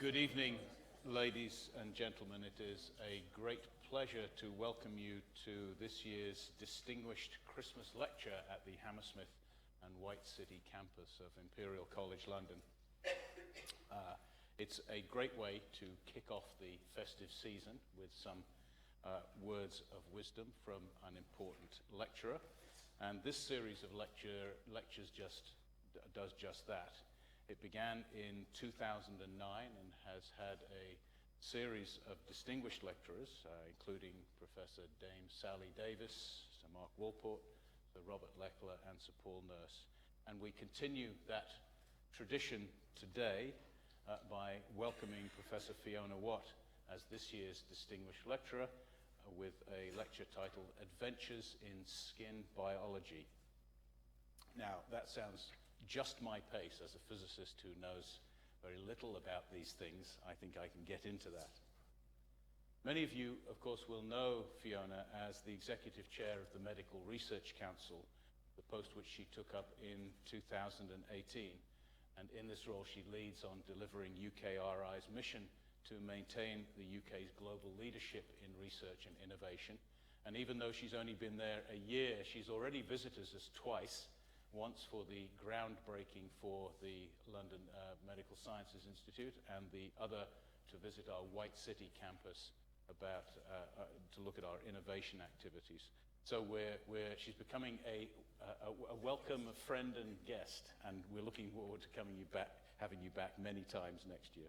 Good evening, ladies and gentlemen. It is a great pleasure to welcome you to this year's distinguished Christmas lecture at the Hammersmith and White City campus of Imperial College London. It's a great way to kick off the festive season with some words of wisdom from an important lecturer. And this series of lectures does just that. It began in 2009 and has had a series of distinguished lecturers, including Professor Dame Sally Davies, Sir Mark Walport, Sir Robert Leckler, and Sir Paul Nurse. And we continue that tradition today by welcoming Professor Fiona Watt as this year's distinguished lecturer with a lecture titled Adventures in Skin Biology. Now, that sounds just my pace as a physicist who knows very little about these things. I think I can get into that. Many of you, of course, will know Fiona as the Executive Chair of the Medical Research Council, the post which she took up in 2018. And in this role, she leads on delivering UKRI's mission to maintain the UK's global leadership in research and innovation. And even though she's only been there a year, she's already visited us twice. Once for the groundbreaking for the London Medical Sciences Institute, and the other to visit our White City campus to look at our innovation activities. So she's becoming a welcome friend and guest, and we're looking forward to having you back many times next year.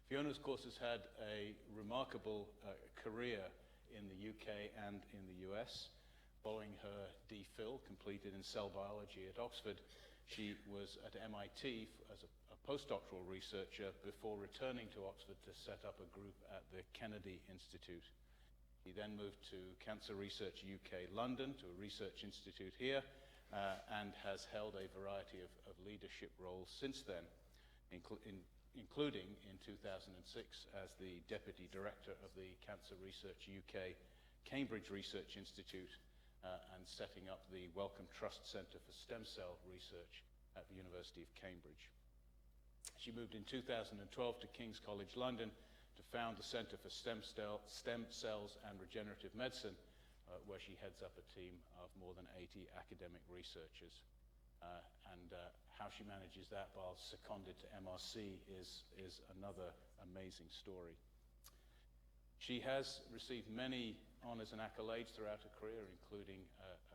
Fiona, of course, has had a remarkable career in the UK and in the US. Following her DPhil, completed in cell biology at Oxford, she was at MIT as a postdoctoral researcher before returning to Oxford to set up a group at the Kennedy Institute. She then moved to Cancer Research UK London, to a research institute here, and has held a variety of leadership roles since then, including in 2006 as the Deputy Director of the Cancer Research UK Cambridge Research Institute, and setting up the Wellcome Trust Centre for Stem Cell Research at the University of Cambridge. She moved in 2012 to King's College London to found the Centre for Stem Cells and Regenerative Medicine, where she heads up a team of more than 80 academic researchers. And how she manages that while seconded to MRC is another amazing story. She has received many honours and accolades throughout her career, including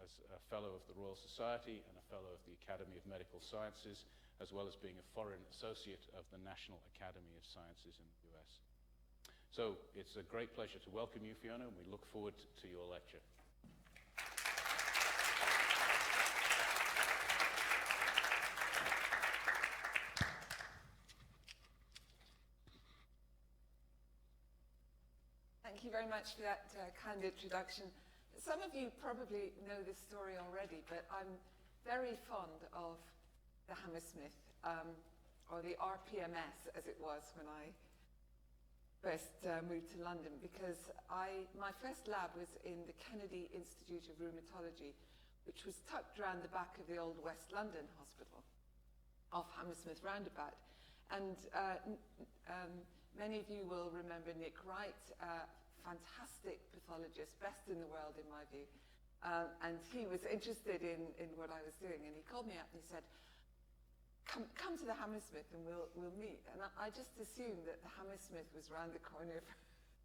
as a Fellow of the Royal Society and a Fellow of the Academy of Medical Sciences, as well as being a Foreign Associate of the National Academy of Sciences in the US. So it's a great pleasure to welcome you, Fiona, and we look forward to your lecture. Thank you very much for that kind introduction. Some of you probably know this story already, but I'm very fond of the Hammersmith, or the RPMS as it was when I first moved to London, because my first lab was in the Kennedy Institute of Rheumatology, which was tucked around the back of the old West London Hospital off Hammersmith Roundabout. And many of you will remember Nick Wright, fantastic pathologist, best in the world in my view. And he was interested in what I was doing, and he called me up and he said, come to the Hammersmith and we'll meet. And I just assumed that the Hammersmith was around the corner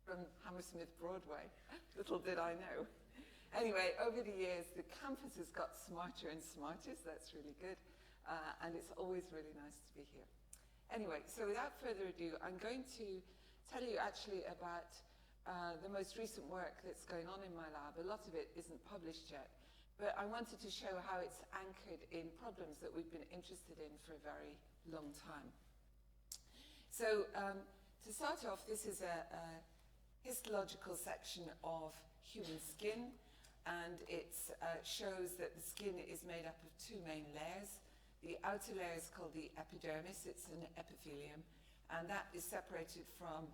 from Hammersmith Broadway. Little did I know. Anyway, over the years, the campus has got smarter and smarter, so that's really good. And it's always really nice to be here. Anyway, so without further ado, I'm going to tell you actually about the most recent work that's going on in my lab. A lot of it isn't published yet, but I wanted to show how it's anchored in problems that we've been interested in for a very long time. So to start off, this is a histological section of human skin, and it shows that the skin is made up of two main layers. The outer layer is called the epidermis. It's an epithelium, and that is separated from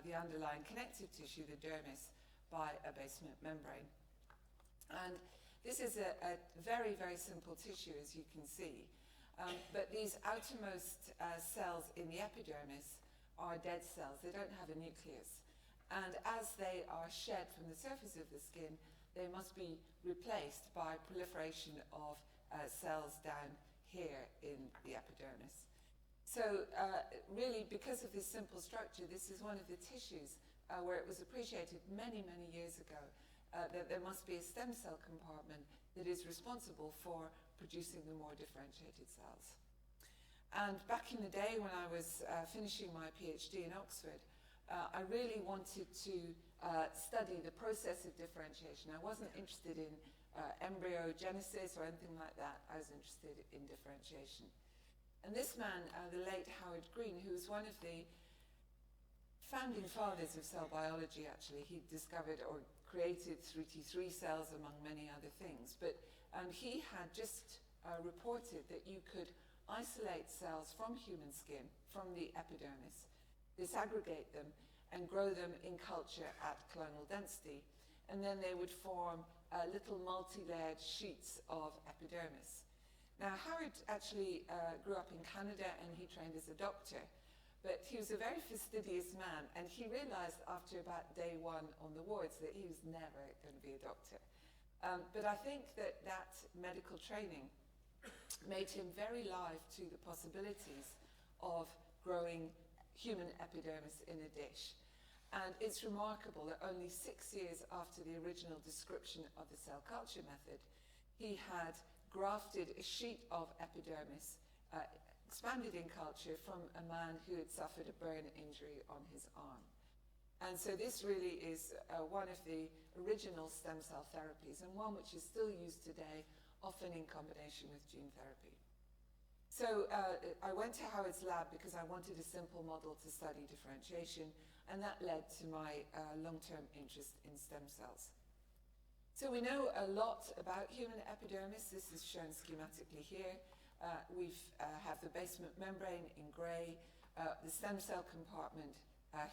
the underlying connective tissue, the dermis, by a basement membrane. And this is a very, very simple tissue, as you can see. But these outermost cells in the epidermis are dead cells. They don't have a nucleus. And as they are shed from the surface of the skin, they must be replaced by proliferation of cells down here in the epidermis. So really, because of this simple structure, this is one of the tissues where it was appreciated many, many years ago that there must be a stem cell compartment that is responsible for producing the more differentiated cells. And back in the day when I was finishing my PhD in Oxford, I really wanted to study the process of differentiation. I wasn't interested in embryogenesis or anything like that. I was interested in differentiation. And this man, the late Howard Green, who was one of the founding fathers of cell biology, actually, he discovered or created 3T3 cells among many other things. But he had just reported that you could isolate cells from human skin, from the epidermis, disaggregate them, and grow them in culture at clonal density. And then they would form little multi-layered sheets of epidermis. Now, Howard actually grew up in Canada and he trained as a doctor. But he was a very fastidious man, and he realized after about day one on the wards that he was never going to be a doctor. But I think that that medical training made him very live to the possibilities of growing human epidermis in a dish. And it's remarkable that only 6 years after the original description of the cell culture method, he had grafted a sheet of epidermis expanded in culture from a man who had suffered a burn injury on his arm. And so this really is one of the original stem cell therapies, and one which is still used today, often in combination with gene therapy. So I went to Howard's lab because I wanted a simple model to study differentiation, and that led to my long-term interest in stem cells. So we know a lot about human epidermis. This is shown schematically here. We have the basement membrane in grey, the stem cell compartment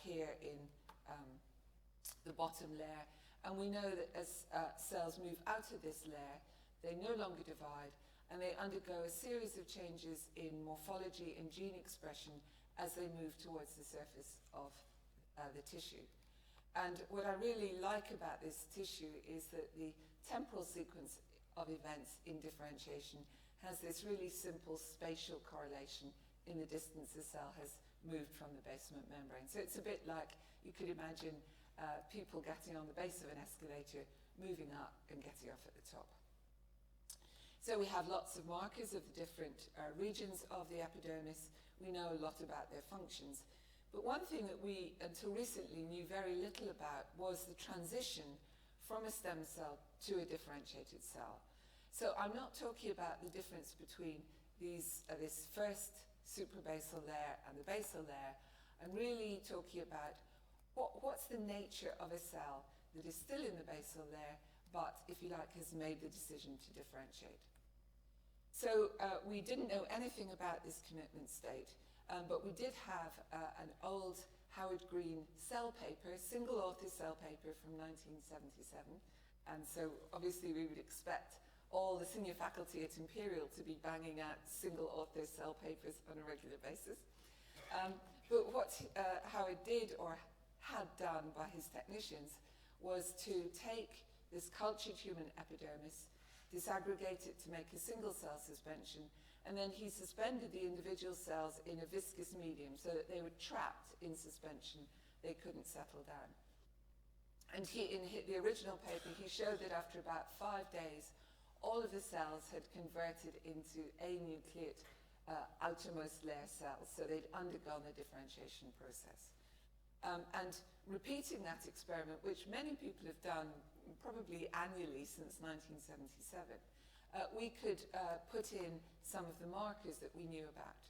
here in the bottom layer. And we know that as cells move out of this layer, they no longer divide, and they undergo a series of changes in morphology and gene expression as they move towards the surface of the tissue. And what I really like about this tissue is that the temporal sequence of events in differentiation has this really simple spatial correlation in the distance the cell has moved from the basement membrane. So it's a bit like you could imagine people getting on the base of an escalator, moving up and getting off at the top. So we have lots of markers of the different regions of the epidermis. We know a lot about their functions. But one thing that we, until recently, knew very little about was the transition from a stem cell to a differentiated cell. So I'm not talking about the difference between these, this first suprabasal layer and the basal layer. I'm really talking about what's the nature of a cell that is still in the basal layer, but, if you like, has made the decision to differentiate. So we didn't know anything about this commitment state, but we did have an old Howard Green cell paper, single-author cell paper from 1977. And so obviously we would expect all the senior faculty at Imperial to be banging out single-author cell papers on a regular basis. But what Howard did or had done by his technicians was to take this cultured human epidermis, disaggregate it to make a single cell suspension, and then he suspended the individual cells in a viscous medium so that they were trapped in suspension. They couldn't settle down. And in the original paper, he showed that after about 5 days, all of the cells had converted into anucleate outermost layer cells, so they'd undergone the differentiation process. And repeating that experiment, which many people have done probably annually since 1977, we could put in some of the markers that we knew about.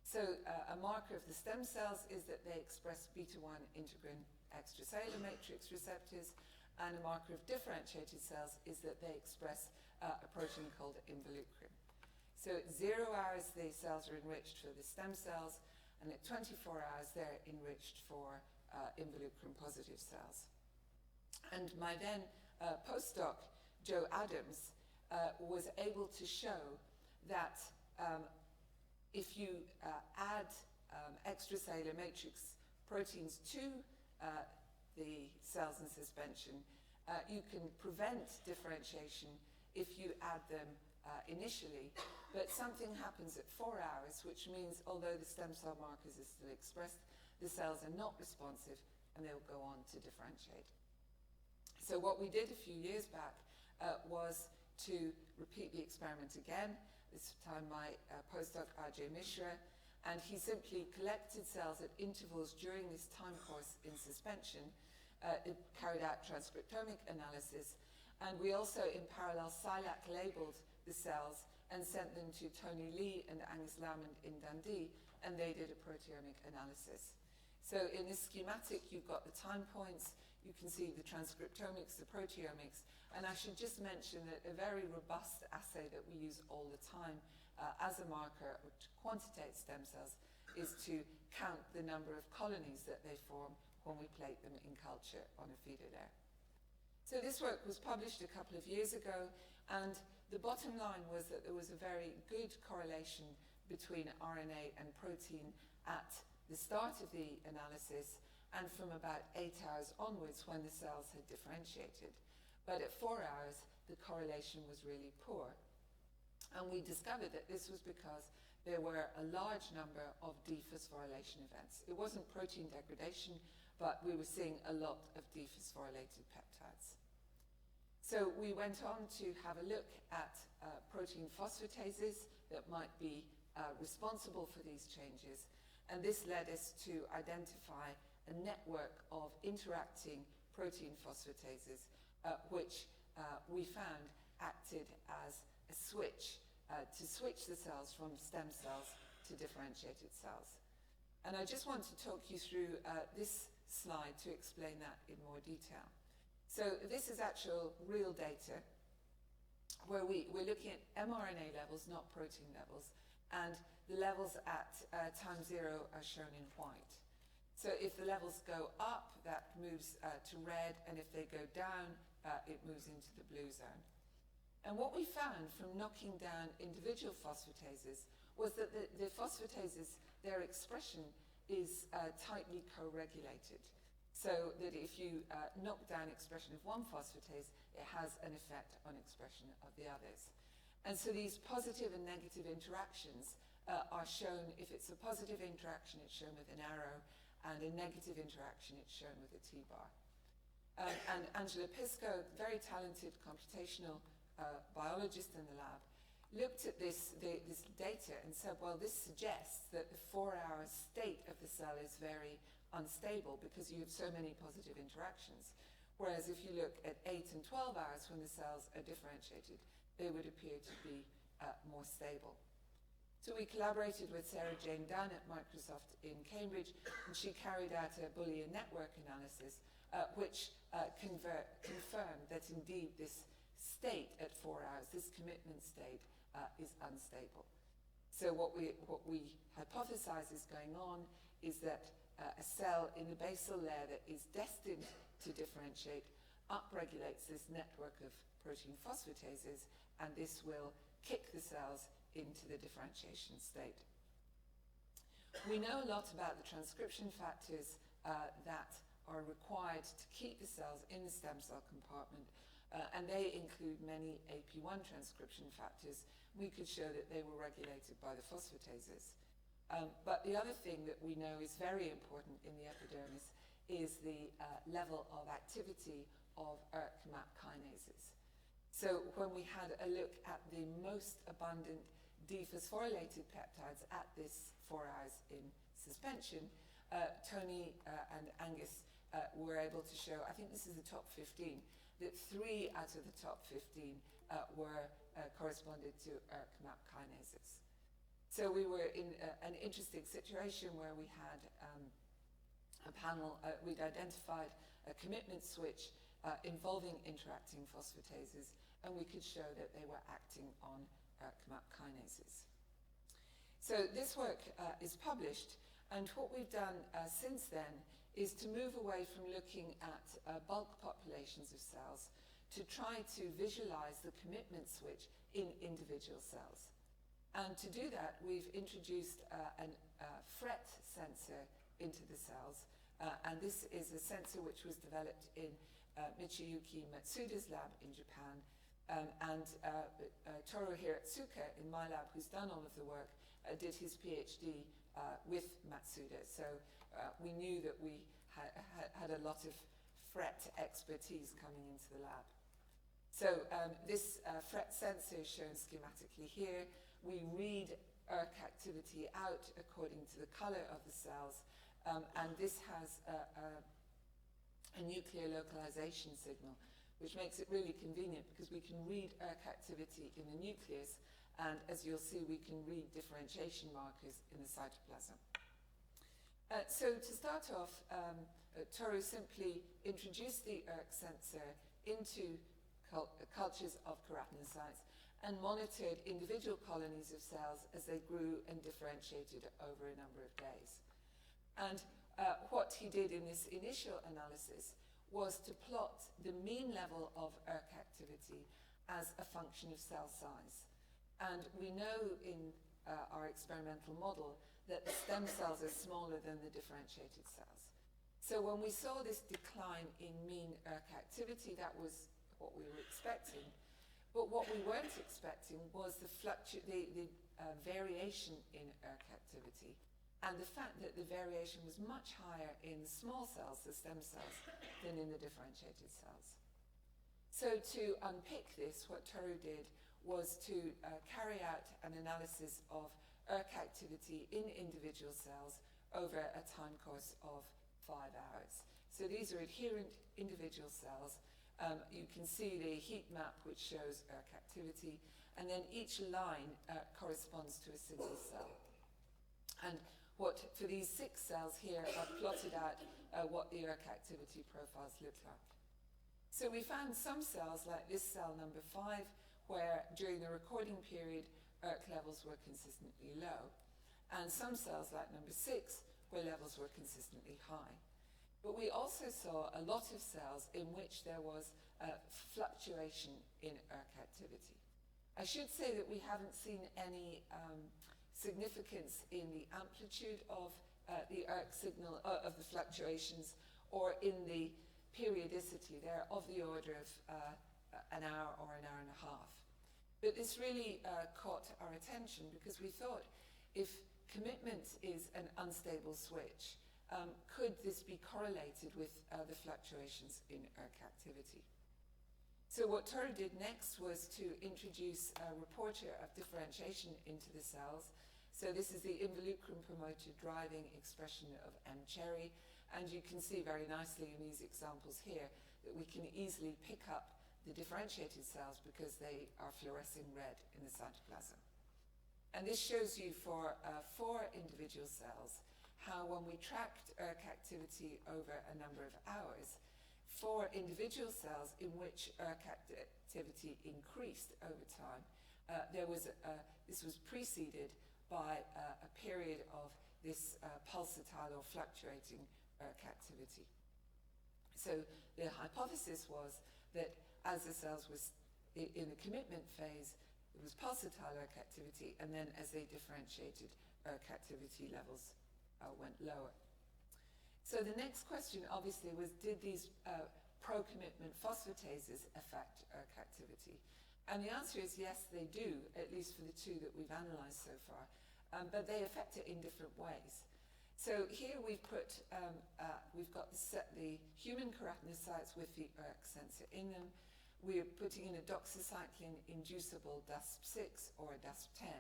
So a marker of the stem cells is that they express beta-1 integrin extracellular matrix receptors, and a marker of differentiated cells is that they express a protein called involucrin. So at 0 hours, the cells are enriched for the stem cells, and at 24 hours, they're enriched for involucrin-positive cells. And my then postdoc, Joe Adams, was able to show that if you add extracellular matrix proteins to the cells in suspension, you can prevent differentiation if you add them initially, but something happens at 4 hours, which means although the stem cell markers are still expressed, the cells are not responsive and they'll go on to differentiate. So what we did a few years back was to repeat the experiment again, this time my postdoc Ajay Mishra, and he simply collected cells at intervals during this time course in suspension. It carried out transcriptomic analysis, and we also in parallel SILAC labeled the cells and sent them to Tony Lee and Angus Lamond in Dundee, and they did a proteomic analysis. So in this schematic, you've got the time points, you can see the transcriptomics, the proteomics, and I should just mention that a very robust assay that we use all the time as a marker to quantitate stem cells is to count the number of colonies that they form when we plate them in culture on a feeder layer. So this work was published a couple of years ago, and the bottom line was that there was a very good correlation between RNA and protein at the start of the analysis and from about 8 hours onwards when the cells had differentiated. But at 4 hours, the correlation was really poor. And we discovered that this was because there were a large number of dephosphorylation events. It wasn't protein degradation, but we were seeing a lot of dephosphorylated peptides. So we went on to have a look at protein phosphatases that might be responsible for these changes. And this led us to identify a network of interacting protein phosphatases, which we found acted as a switch to switch the cells from stem cells to differentiated cells. And I just want to talk you through this slide to explain that in more detail. So this is actual real data where we're looking at mRNA levels, not protein levels, and the levels at time 0 are shown in white. So if the levels go up, that moves to red, and if they go down, it moves into the blue zone. And what we found from knocking down individual phosphatases was that the phosphatases, their expression is tightly co-regulated. So that if you knock down expression of one phosphatase, it has an effect on expression of the others. And so these positive and negative interactions are shown. If it's a positive interaction, it's shown with an arrow, and a negative interaction, it's shown with a T-bar. And Angela Pisco, very talented computational biologist in the lab, looked at this data and said, well, this suggests that the 4-hour state of the cell is very unstable because you have so many positive interactions. Whereas if you look at 8 and 12 hours when the cells are differentiated, they would appear to be more stable. So we collaborated with Sarah Jane Dunn at Microsoft in Cambridge, and she carried out a Boolean network analysis which confirmed that indeed this state at 4 hours, this commitment state, is unstable. So what we hypothesize is going on is that a cell in the basal layer that is destined to differentiate upregulates this network of protein phosphatases, and this will kick the cells into the differentiation state. We know a lot about the transcription factors that are required to keep the cells in the stem cell compartment, and they include many AP1 transcription factors. We could show that they were regulated by the phosphatases. But the other thing that we know is very important in the epidermis is the level of activity of ERK-MAP kinases. So when we had a look at the most abundant dephosphorylated peptides at this 4 hours in suspension, Tony and Angus were able to show, I think this is the top 15, that 3 out of the top 15 corresponded to ERK-MAP kinases. So we were in an interesting situation where we had a panel, we'd identified a commitment switch involving interacting phosphatases, and we could show that they were acting on ERK-MAP kinases. So this work is published, and what we've done since then is to move away from looking at bulk populations of cells to try to visualize the commitment switch in individual cells. And to do that, we've introduced a fret sensor into the cells. And this is a sensor which was developed in Michiyuki Matsuda's lab in Japan. And Toru here at Tsuka, in my lab, who's done all of the work, did his PhD with Matsuda. So we knew that we had a lot of fret expertise coming into the lab. So this fret sensor is shown schematically here. We read ERK activity out according to the color of the cells, and this has a nuclear localization signal, which makes it really convenient because we can read ERK activity in the nucleus, and as you'll see, we can read differentiation markers in the cytoplasm. So to start off, Toru simply introduced the ERK sensor into cultures of keratinocytes and monitored individual colonies of cells as they grew and differentiated over a number of days. And what he did in this initial analysis was to plot the mean level of ERK activity as a function of cell size. And we know in our experimental model that the stem cells are smaller than the differentiated cells. So when we saw this decline in mean ERK activity, that was what we were expecting. But what we weren't expecting was the variation in ERK activity, and the fact that the variation was much higher in the small cells, the stem cells, than in the differentiated cells. So to unpick this, what Toru did was to carry out an analysis of ERK activity in individual cells over a time course of 5 hours. So these are adherent individual cells. You can see the heat map which shows ERK activity, and then each line corresponds to a single cell. And for these 6 cells here, I've plotted out what the ERK activity profiles look like. So we found some cells, like this cell number 5, where during the recording period, ERK levels were consistently low, and some cells, like number 6, where levels were consistently high. But we also saw a lot of cells in which there was fluctuation in ERK activity. I should say that we haven't seen any significance in the amplitude of the ERK signal, of the fluctuations, or in the periodicity. They're of the order of an hour or an hour and a half. But this really caught our attention because we thought, if commitment is an unstable switch, could this be correlated with the fluctuations in ERK activity? So what Toru did next was to introduce a reporter of differentiation into the cells. So this is the involucrin promoter driving expression of M-cherry, and you can see very nicely in these examples here that we can easily pick up the differentiated cells because they are fluorescing red in the cytoplasm. And this shows you for 4 individual cells how, when we tracked ERK activity over a number of hours, 4 individual cells in which ERK activity increased over time, this was preceded by a period of this pulsatile or fluctuating ERK activity. So the hypothesis was that as the cells was in the commitment phase, it was pulsatile ERK activity, and then as they differentiated, ERK activity levels went lower. So the next question, obviously, was, did these pro-commitment phosphatases affect ERK activity? And the answer is yes, they do, at least for the 2 that we've analyzed so far, but they affect it in different ways. So here we've got the human keratinocytes with the ERK sensor in them. We're putting in a doxycycline-inducible DUSP6 or a DUSP10,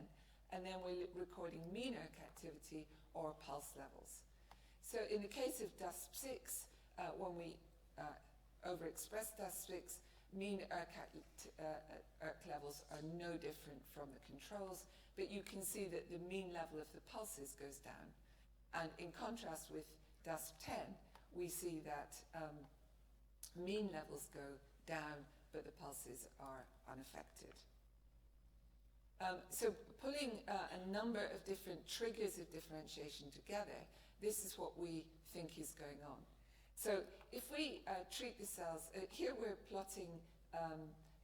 and then we're recording mean ERK activity or pulse levels. So in the case of DUSP6, when we overexpress DUSP6, mean ERK levels are no different from the controls, but you can see that the mean level of the pulses goes down. And in contrast with DUSP10, we see that mean levels go down, but the pulses are unaffected. So pulling a number of different triggers of differentiation together, this is what we think is going on. So if we treat the cells, here we're plotting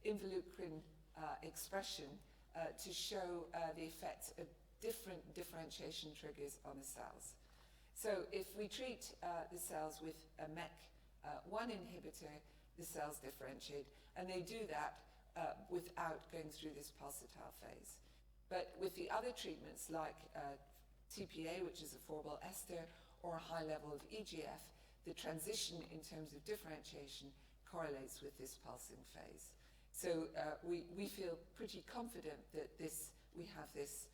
involucrin expression to show the effects of different differentiation triggers on the cells. So if we treat the cells with a MEK1 inhibitor, the cells differentiate, and they do that without going through this pulsatile phase. But with the other treatments like TPA, which is a 4-ball ester, or a high level of EGF, the transition in terms of differentiation correlates with this pulsing phase. So we feel pretty confident that we have this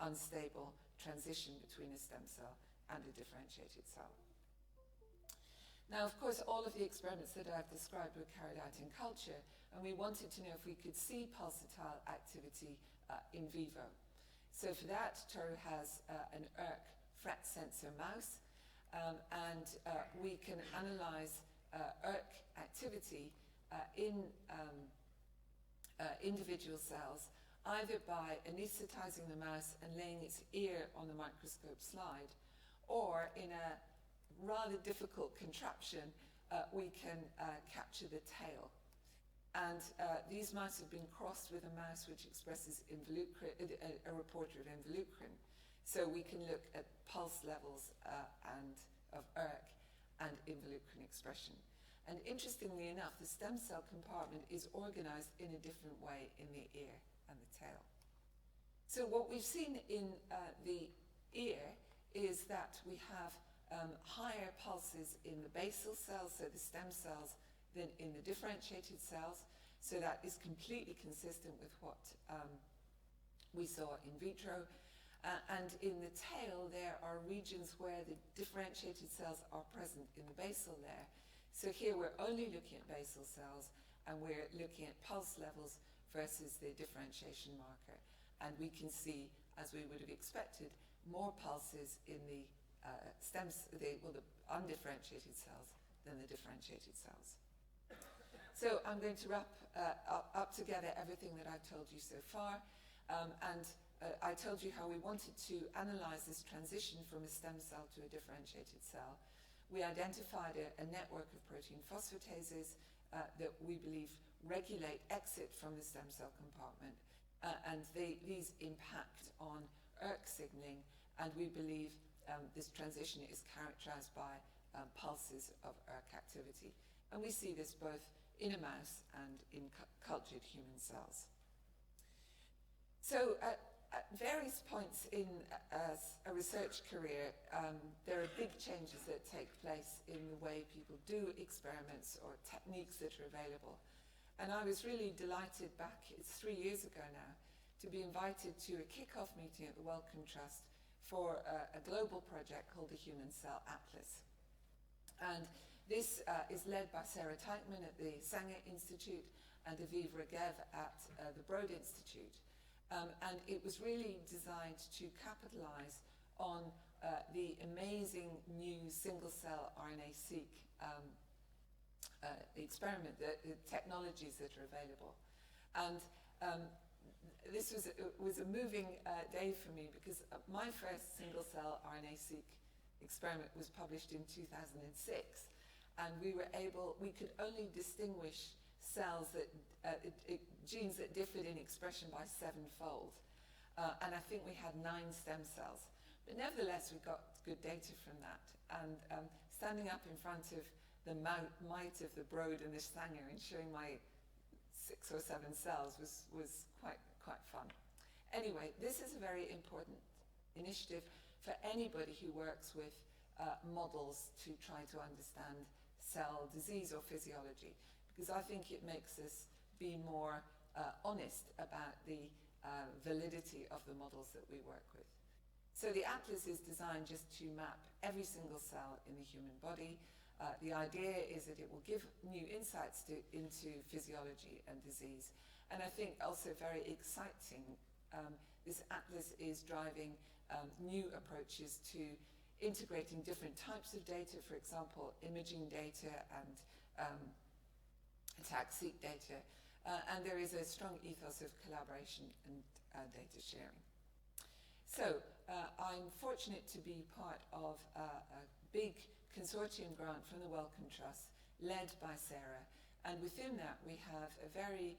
unstable transition between a stem cell and a differentiated cell. Now, of course, all of the experiments that I've described were carried out in culture, and we wanted to know if we could see pulsatile activity in vivo. So for that, Toru has an ERK fret sensor mouse, and we can analyze ERK activity in individual cells, either by anesthetizing the mouse and laying its ear on the microscope slide, or in a rather difficult contraption, we can capture the tail. And these mice have been crossed with a mouse which expresses a reporter of involucrin. So we can look at pulse levels of ERK and involucrin expression. And interestingly enough, the stem cell compartment is organized in a different way in the ear and the tail. So what we've seen in the ear is that we have higher pulses in the basal cells, so the stem cells, than in the differentiated cells. So that is completely consistent with what we saw in vitro. And in the tail, there are regions where the differentiated cells are present in the basal layer. So here we're only looking at basal cells, and we're looking at pulse levels versus the differentiation marker. And we can see, as we would have expected, more pulses in the the undifferentiated cells than the differentiated cells. So I'm going to wrap up together everything that I've told you so far. I told you how we wanted to analyze this transition from a stem cell to a differentiated cell. We identified a network of protein phosphatases that we believe regulate exit from the stem cell compartment, and these impact on ERK signaling, and we believe this transition is characterized by pulses of ERK activity. And we see this both in a mouse and in cultured human cells. So at various points in a research career, there are big changes that take place in the way people do experiments or techniques that are available. And I was really delighted back, it's 3 years ago now, to be invited to a kickoff meeting at the Wellcome Trust for a global project called the Human Cell Atlas. And this is led by Sarah Teichmann at the Sanger Institute and Aviv Regev at the Broad Institute. And it was really designed to capitalize on the amazing new single-cell RNA-seq experiment, the technologies that are available. And this was a moving day for me, because my first single-cell RNA-seq experiment was published in 2006, and we could only distinguish cells that genes that differed in expression by 7-fold, and I think we had 9 stem cells. But nevertheless, we got good data from that, and standing up in front of the might of the Broad and the Sanger and showing my 6 or 7 cells was quite fun. Anyway, this is a very important initiative for anybody who works with models to try to understand cell disease or physiology, because I think it makes us be more honest about the validity of the models that we work with. So the Atlas is designed just to map every single cell in the human body. The idea is that it will give new insights into physiology and disease. And I think also very exciting, this Atlas is driving new approaches to integrating different types of data, for example, imaging data and attack-seq data. And there is a strong ethos of collaboration and data sharing. So I'm fortunate to be part of a big consortium grant from the Wellcome Trust, led by Sarah. And within that, we have a very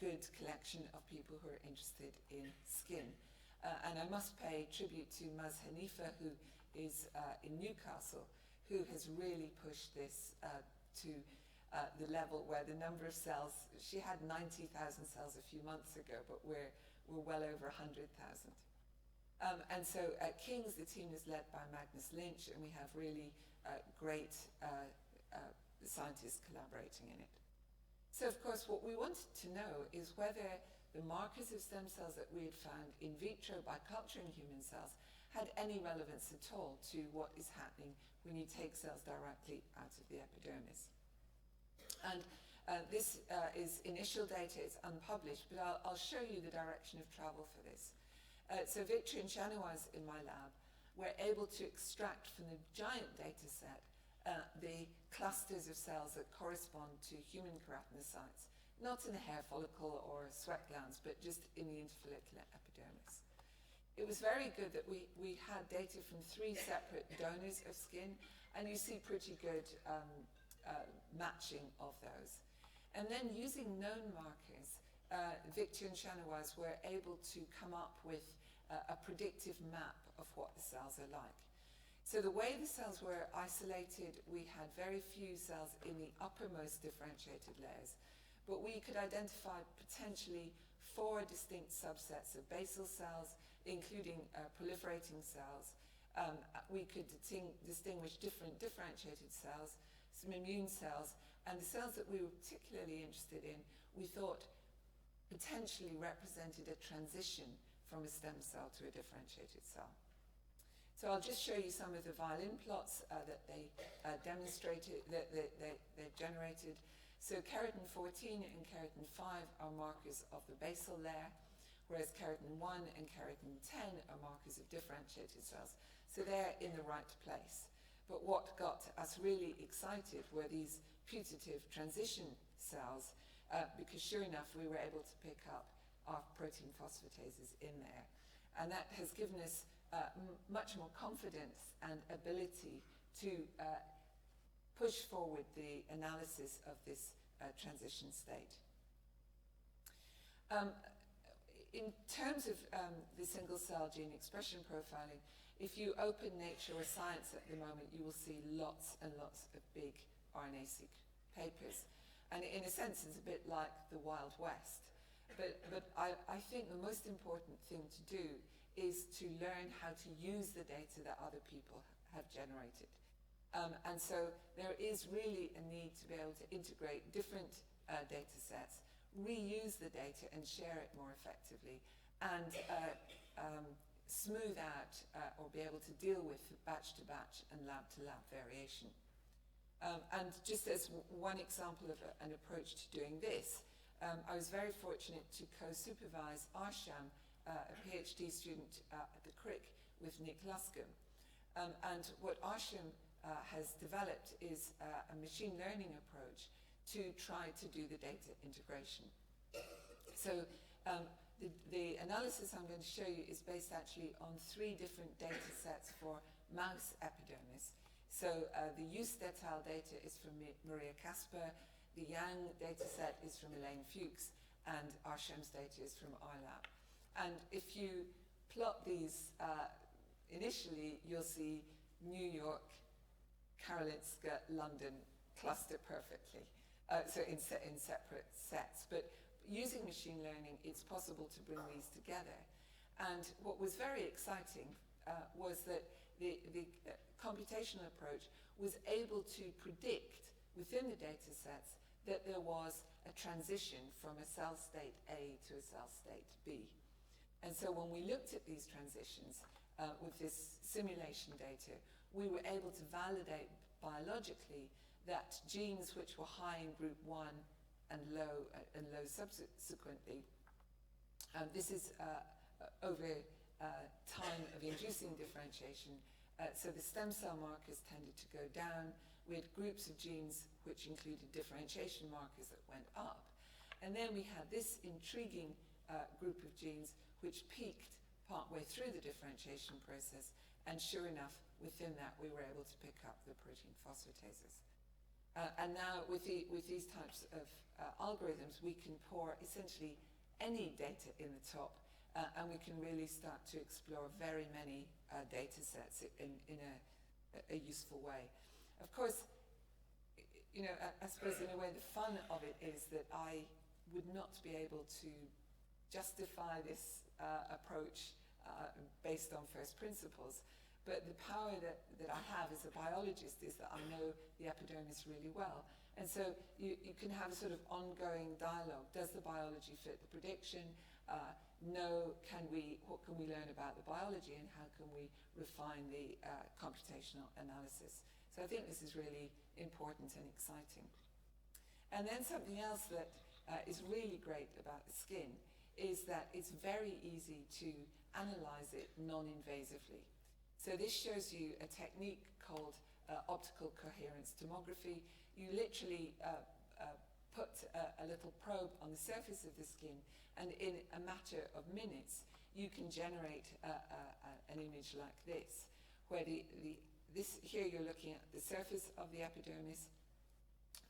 good collection of people who are interested in skin. And I must pay tribute to Maz Hanifa, who is in Newcastle, who has really pushed this to the level where the number of cells, she had 90,000 cells a few months ago, but we're well over 100,000. And so at King's, the team is led by Magnus Lynch, and we have really great scientists collaborating in it. So, of course, what we wanted to know is whether the markers of stem cells that we had found in vitro by culturing human cells had any relevance at all to what is happening when you take cells directly out of the epidermis. And this is initial data, it's unpublished, but I'll show you the direction of travel for this. So Victor and Chanoise in my lab were able to extract from the giant data set the clusters of cells that correspond to human keratinocytes, not in the hair follicle or sweat glands, but just in the interfollicular epidermis. It was very good that we had data from 3 separate donors of skin, and you see pretty good matching of those. And then using known markers, Victor and Chanoise were able to come up with a predictive map of what the cells are like. So the way the cells were isolated, we had very few cells in the uppermost differentiated layers, but we could identify potentially 4 distinct subsets of basal cells, including proliferating cells. We could distinguish different differentiated cells, some immune cells, and the cells that we were particularly interested in, we thought potentially represented a transition from a stem cell to a differentiated cell. So I'll just show you some of the violin plots that they demonstrated, that they generated. So keratin 14 and keratin 5 are markers of the basal layer, whereas keratin 1 and keratin 10 are markers of differentiated cells. So they're in the right place. But what got us really excited were these putative transition cells, because sure enough, we were able to pick up our protein phosphatases in there. And that has given us much more confidence and ability to push forward the analysis of this transition state. In terms of the single cell gene expression profiling, if you open Nature or Science at the moment, you will see lots and lots of big RNA-seq papers. And in a sense, it's a bit like the Wild West. But I think the most important thing to do is to learn how to use the data that other people have generated. And so there is really a need to be able to integrate different data sets, reuse the data and share it more effectively, and smooth out or be able to deal with batch-to-batch and lab-to-lab variation. And just as one example of an approach to doing this, I was very fortunate to co-supervise Arsham, a PhD student at the Crick, with Nick Luscombe. And what Arsham has developed is a machine learning approach to try to do the data integration. So the analysis I'm going to show you is based actually on 3 different data sets for mouse epidermis. So the Use et al. Data is from Maria Kasper, the Yang data set is from Elaine Fuchs, and Arsham's data is from our lab. And if you plot these initially, you'll see New York, Karolinska, London cluster perfectly, so in separate sets. But using machine learning, it's possible to bring these together. And what was very exciting was that the computational approach was able to predict within the data sets that there was a transition from a cell state A to a cell state B. And so when we looked at these transitions with this simulation data, we were able to validate biologically that genes which were high in group 1 and low subsequently, this is over time of inducing differentiation. So the stem cell markers tended to go down. We had groups of genes which included differentiation markers that went up. And then we had this intriguing group of genes which peaked partway through the differentiation process, and sure enough, within that we were able to pick up the protein phosphatases. And now with these types of algorithms, we can pour essentially any data in the top, and we can really start to explore very many data sets in a useful way. Of course, you know, I suppose in a way the fun of it is that I would not be able to justify this approach based on first principles. But the power that I have as a biologist is that I know the epidermis really well. And so you can have a sort of ongoing dialogue. Does the biology fit the prediction? What can we learn about the biology, and how can we refine the computational analysis? So I think this is really important and exciting. And then something else that is really great about the skin is that it's very easy to analyze it non-invasively. So this shows you a technique called optical coherence tomography. You literally put a little probe on the surface of the skin, and in a matter of minutes, you can generate an image like this, where here you're looking at the surface of the epidermis,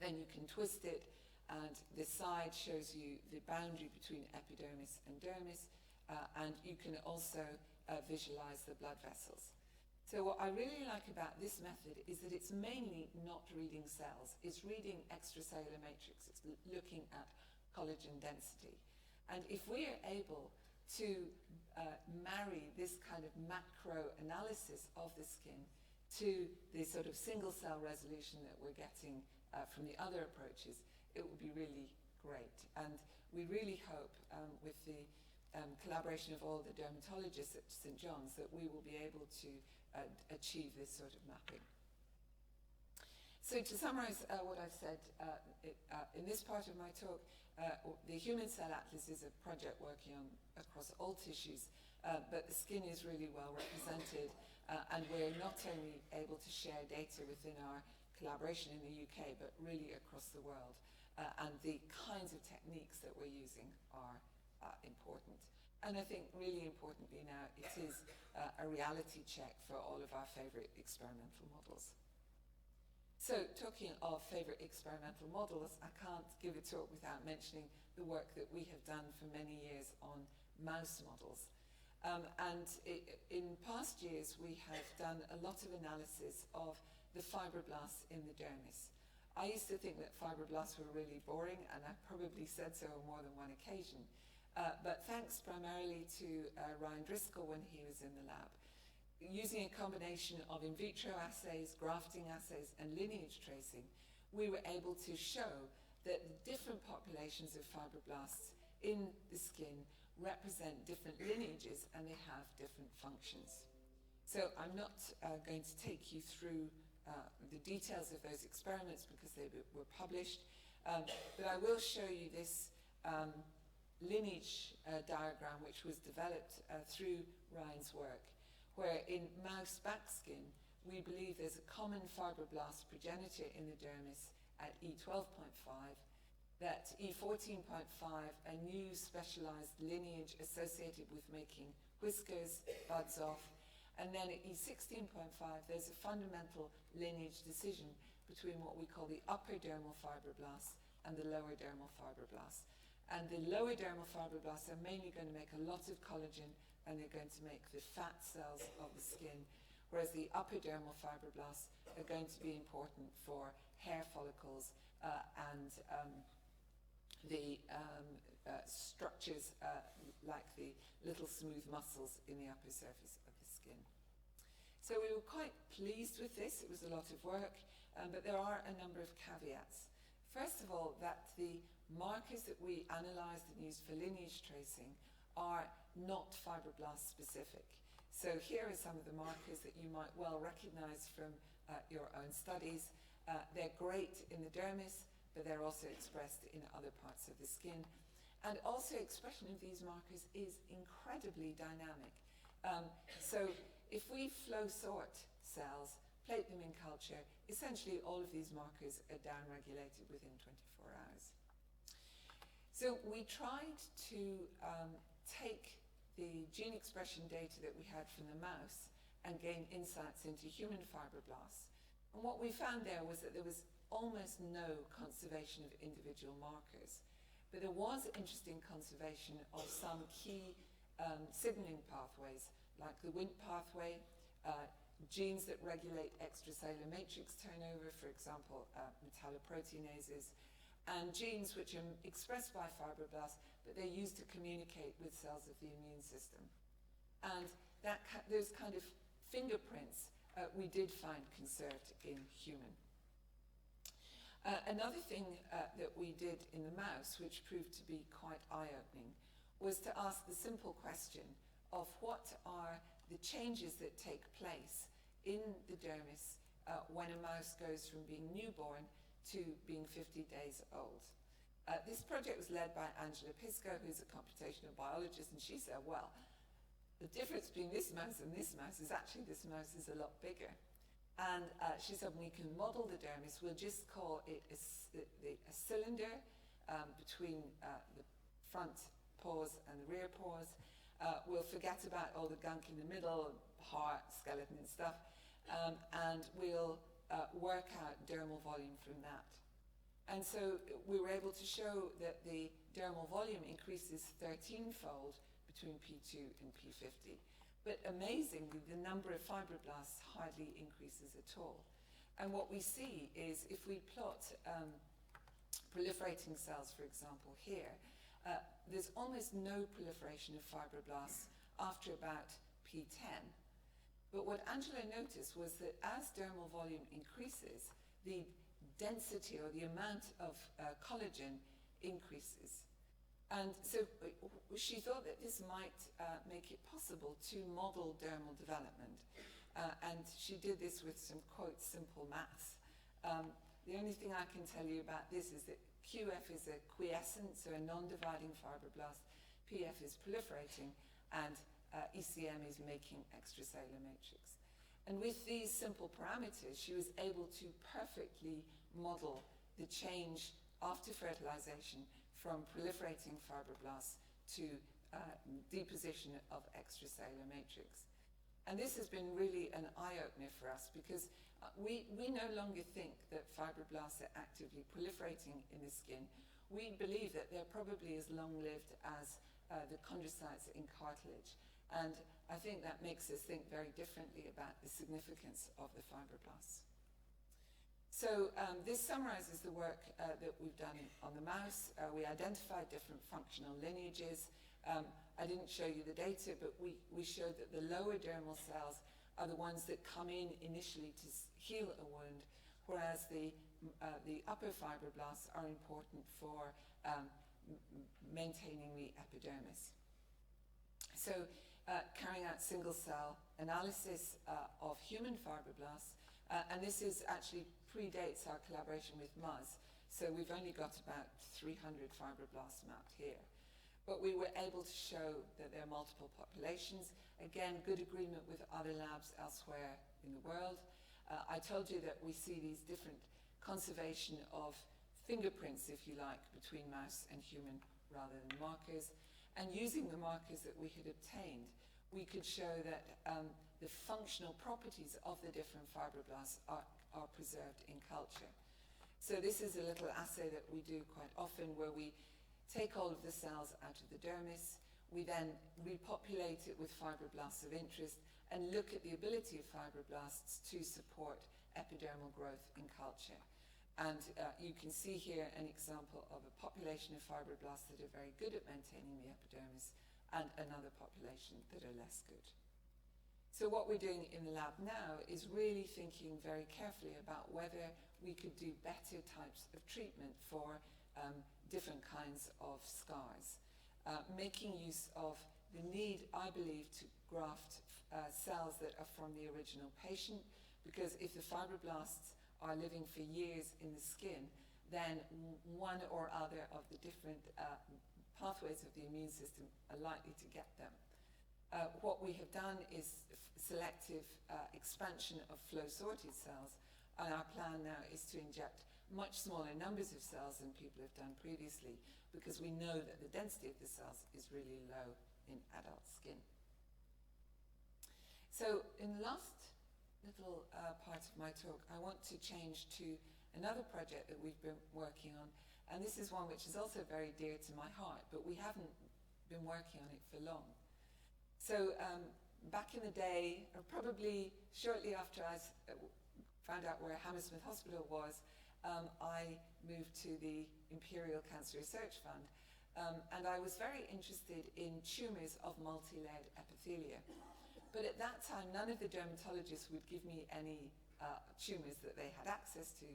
then you can twist it, and the side shows you the boundary between epidermis and dermis, and you can also visualize the blood vessels. So what I really like about this method is that it's mainly not reading cells. It's reading extracellular matrix. It's looking at collagen density. And if we are able to marry this kind of macro analysis of the skin to the sort of single cell resolution that we're getting from the other approaches, it would be really great. And we really hope with the collaboration of all the dermatologists at St. John's that we will be able to achieve this sort of mapping. So to summarize what I've said in this part of my talk, the Human Cell Atlas is a project working on across all tissues, but the skin is really well represented, and we're not only able to share data within our collaboration in the UK, but really across the world. And the kinds of techniques that we're using are important. And I think really importantly now, it is a reality check for all of our favorite experimental models. So talking of favorite experimental models, I can't give a talk without mentioning the work that we have done for many years on mouse models. In past years, we have done a lot of analysis of the fibroblasts in the dermis. I used to think that fibroblasts were really boring, and I've probably said so on more than one occasion. But thanks primarily to Ryan Driscoll when he was in the lab, using a combination of in vitro assays, grafting assays, and lineage tracing, we were able to show that the different populations of fibroblasts in the skin represent different lineages, and they have different functions. So I'm not going to take you through the details of those experiments because they were published, but I will show you this lineage diagram which was developed through Ryan's work, where in mouse back skin we believe there's a common fibroblast progenitor in the dermis at E12.5, that E14.5, a new specialized lineage associated with making whiskers, buds off, and then at E16.5 there's a fundamental lineage decision between what we call the upper dermal fibroblasts and the lower dermal fibroblasts. And the lower dermal fibroblasts are mainly going to make a lot of collagen, and they're going to make the fat cells of the skin, whereas the upper dermal fibroblasts are going to be important for hair follicles and the structures like the little smooth muscles in the upper surface of the skin. So we were quite pleased with this. It was a lot of work, but there are a number of caveats. First of all, that the markers that we analysed and used for lineage tracing are not fibroblast specific. So here are some of the markers that you might well recognise from your own studies. They're great in the dermis, but they're also expressed in other parts of the skin. And also expression of these markers is incredibly dynamic. So if we flow sort cells, plate them in culture, essentially all of these markers are downregulated within 24 hours. So we tried to take the gene expression data that we had from the mouse and gain insights into human fibroblasts. And what we found there was that there was almost no conservation of individual markers, but there was interesting conservation of some key signaling pathways, like the Wnt pathway, genes that regulate extracellular matrix turnover, for example, metalloproteinases, and genes which are expressed by fibroblasts, but they're used to communicate with cells of the immune system. And those kind of fingerprints we did find conserved in human. Another thing that we did in the mouse, which proved to be quite eye-opening, was to ask the simple question of what are the changes that take place in the dermis when a mouse goes from being newborn to being 50 days old. This project was led by Angela Pisco, who's a computational biologist, and she said, well, the difference between this mouse and this mouse is actually this mouse is a lot bigger. And she said, when we can model the dermis, we'll just call it a cylinder between the front paws and the rear paws. We'll forget about all the gunk in the middle, heart, skeleton and stuff, and we'll work out dermal volume from that. And so we were able to show that the dermal volume increases 13-fold between P2 and P50. But amazingly, the number of fibroblasts hardly increases at all. And what we see is if we plot proliferating cells, for example, here, there's almost no proliferation of fibroblasts after about P10. But what Angela noticed was that as dermal volume increases, the density or the amount of collagen increases. And so she thought that this might make it possible to model dermal development. And she did this with some, quote, simple maths. The only thing I can tell you about this is that QF is a quiescent, so a non-dividing fibroblast, PF is proliferating, and ECM is making extracellular matrix. And with these simple parameters, she was able to perfectly model the change after fertilization from proliferating fibroblasts to deposition of extracellular matrix. And this has been really an eye-opener for us because we no longer think that fibroblasts are actively proliferating in the skin. We believe that they're probably as long-lived as the chondrocytes in cartilage. And I think that makes us think very differently about the significance of the fibroblasts. So this summarizes the work that we've done on the mouse. We identified different functional lineages. I didn't show you the data, but we showed that the lower dermal cells are the ones that come in initially to heal a wound, whereas the upper fibroblasts are important for maintaining the epidermis. So carrying out single-cell analysis of human fibroblasts, and this is actually predates our collaboration with Muzz, so we've only got about 300 fibroblasts mapped here. But we were able to show that there are multiple populations. Again, good agreement with other labs elsewhere in the world. I told you that we see these different conservation of fingerprints, if you like, between mouse and human rather than markers. And using the markers that we had obtained, we could show that the functional properties of the different fibroblasts are preserved in culture. So this is a little assay that we do quite often where we take all of the cells out of the dermis, we then repopulate it with fibroblasts of interest and look at the ability of fibroblasts to support epidermal growth in culture. And you can see here an example of a population of fibroblasts that are very good at maintaining the epidermis and another population that are less good. So what we're doing in the lab now is really thinking very carefully about whether we could do better types of treatment for different kinds of scars, making use of the need, I believe, to graft cells that are from the original patient, because if the fibroblasts are living for years in the skin, then one or other of the different pathways of the immune system are likely to get them. What we have done is selective expansion of flow-sorted cells, and our plan now is to inject much smaller numbers of cells than people have done previously, because we know that the density of the cells is really low in adult skin. So in the last little part of my talk, I want to change to another project that we've been working on, and this is one which is also very dear to my heart, but we haven't been working on it for long. So back in the day, or probably shortly after I found out where Hammersmith Hospital was, I moved to the Imperial Cancer Research Fund, and I was very interested in tumours of multi-layered epithelia. But at that time, none of the dermatologists would give me any tumours that they had access to,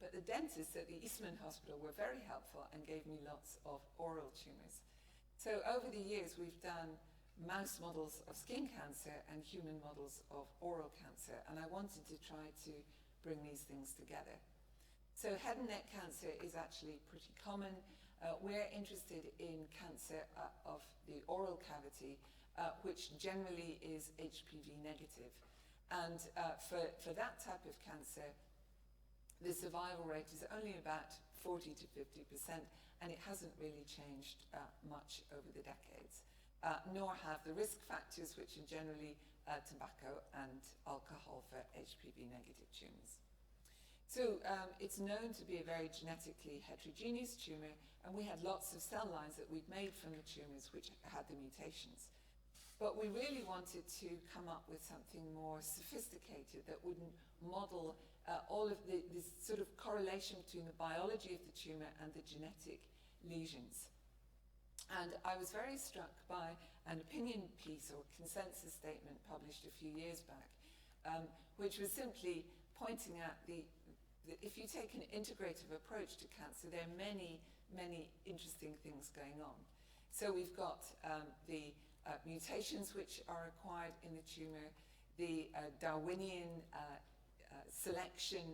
but the dentists at the Eastman Hospital were very helpful and gave me lots of oral tumours. So over the years, we've done mouse models of skin cancer and human models of oral cancer, and I wanted to try to bring these things together. So head and neck cancer is actually pretty common. We're interested in cancer of the oral cavity, which generally is HPV negative. And for that type of cancer, the survival rate is only about 40 to 50%, and it hasn't really changed much over the decades, nor have the risk factors, which are generally tobacco and alcohol for HPV negative tumours. So it's known to be a very genetically heterogeneous tumour, and we had lots of cell lines that we'd made from the tumours which had the mutations. But we really wanted to come up with something more sophisticated that wouldn't model all of this sort of correlation between the biology of the tumour and the genetic lesions. And I was very struck by an opinion piece or consensus statement published a few years back, which was simply pointing at that if you take an integrative approach to cancer, there are many, many interesting things going on. So we've got the mutations which are acquired in the tumour, the Darwinian selection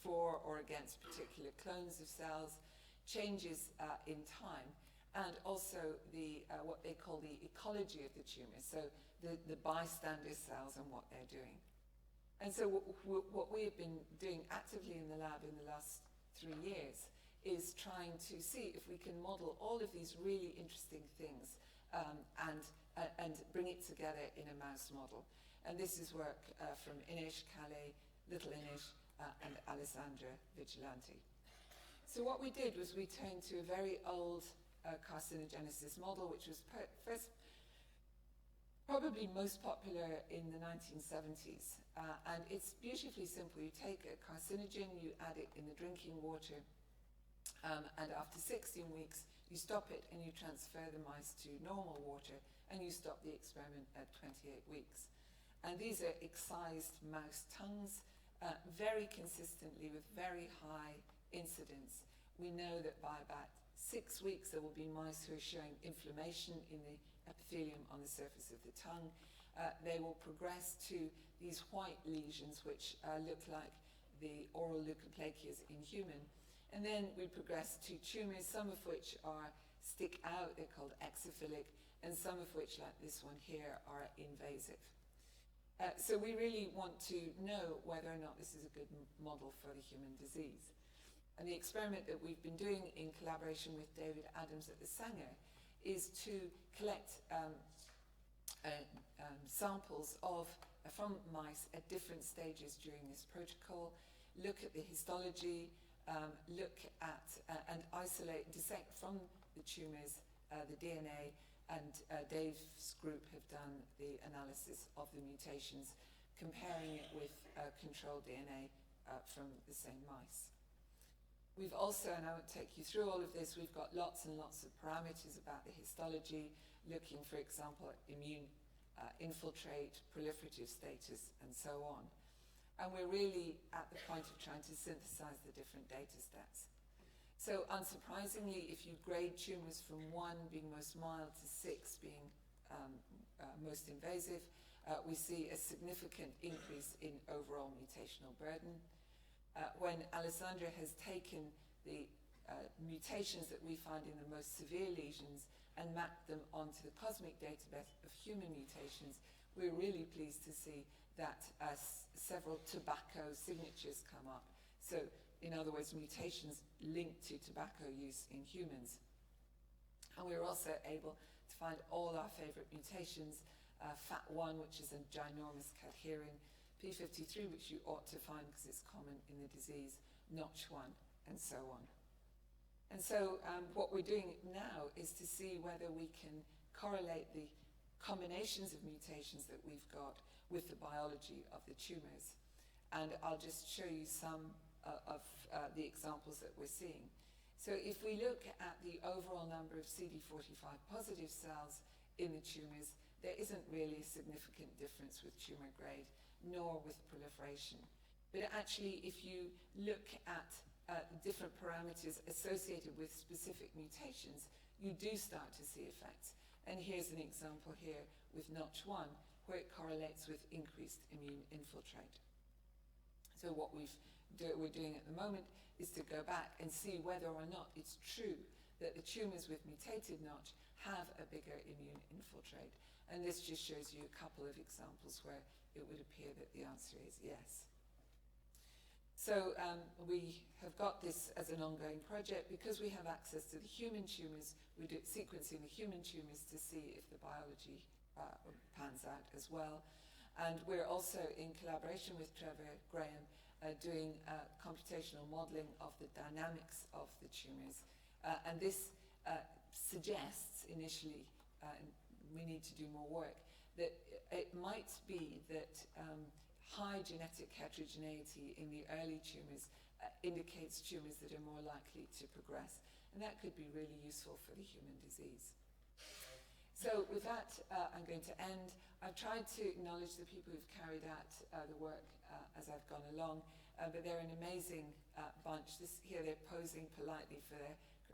for or against particular clones of cells, changes in time, and also the what they call the ecology of the tumour, so the bystander cells and what they're doing. And so what we have been doing actively in the lab in the last 3 years is trying to see if we can model all of these really interesting things and bring it together in a mouse model. And this is work from Inish, Calais, Little Inish, and Alessandra Vigilante. So what we did was we turned to a very old carcinogenesis model, which was first probably most popular in the 1970s. And it's beautifully simple. You take a carcinogen, you add it in the drinking water, and after 16 weeks, you stop it and you transfer the mice to normal water, and you stop the experiment at 28 weeks. And these are excised mouse tongues, very consistently with very high incidence. We know that by about 6 weeks, there will be mice who are showing inflammation in the epithelium on the surface of the tongue. They will progress to these white lesions, which look like the oral leukoplakias in human. And then we progress to tumours, some of which stick out, they're called exophilic, and some of which, like this one here, are invasive. So we really want to know whether or not this is a good model for the human disease. And the experiment that we've been doing in collaboration with David Adams at the Sanger is to collect samples from mice at different stages during this protocol, look at the histology, look at and isolate, dissect from the tumours the DNA, and Dave's group have done the analysis of the mutations, comparing it with control DNA from the same mice. We've also, and I won't take you through all of this, we've got lots and lots of parameters about the histology, looking, for example, at immune infiltrate, proliferative status, and so on. And we're really at the point of trying to synthesize the different data sets. So unsurprisingly, if you grade tumours from 1 being most mild to 6 being most invasive, we see a significant increase in overall mutational burden. When Alessandra has taken the mutations that we find in the most severe lesions and mapped them onto the cosmic database of human mutations, we're really pleased to see that several tobacco signatures come up. So, in other words, mutations linked to tobacco use in humans. And we're also able to find all our favorite mutations, FAT1, which is a ginormous cadherin, P53, which you ought to find because it's common in the disease, Notch1, and so on. And so what we're doing now is to see whether we can correlate the combinations of mutations that we've got with the biology of the tumors. And I'll just show you some of the examples that we're seeing. So if we look at the overall number of CD45 positive cells in the tumors, there isn't really a significant difference with tumor grade, nor with proliferation. But actually, if you look at different parameters associated with specific mutations, you do start to see effects. And here's an example here with Notch1, where it correlates with increased immune infiltrate. So what we're doing at the moment is to go back and see whether or not it's true that the tumors with mutated Notch have a bigger immune infiltrate. And this just shows you a couple of examples where it would appear that the answer is yes. So we have got this as an ongoing project. Because we have access to the human tumors, we do sequencing the human tumors to see if the biology pans out as well. And we're also, in collaboration with Trevor Graham, doing computational modeling of the dynamics of the tumors. And this suggests initially, we need to do more work, that it might be that high genetic heterogeneity in the early tumors indicates tumors that are more likely to progress. And that could be really useful for the human disease. So with that, I'm going to end. I've tried to acknowledge the people who've carried out the work as I've gone along, but they're an amazing bunch. Here they're posing politely for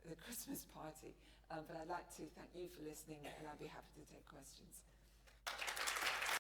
the Christmas party, but I'd like to thank you for listening, and I'd be happy to take questions.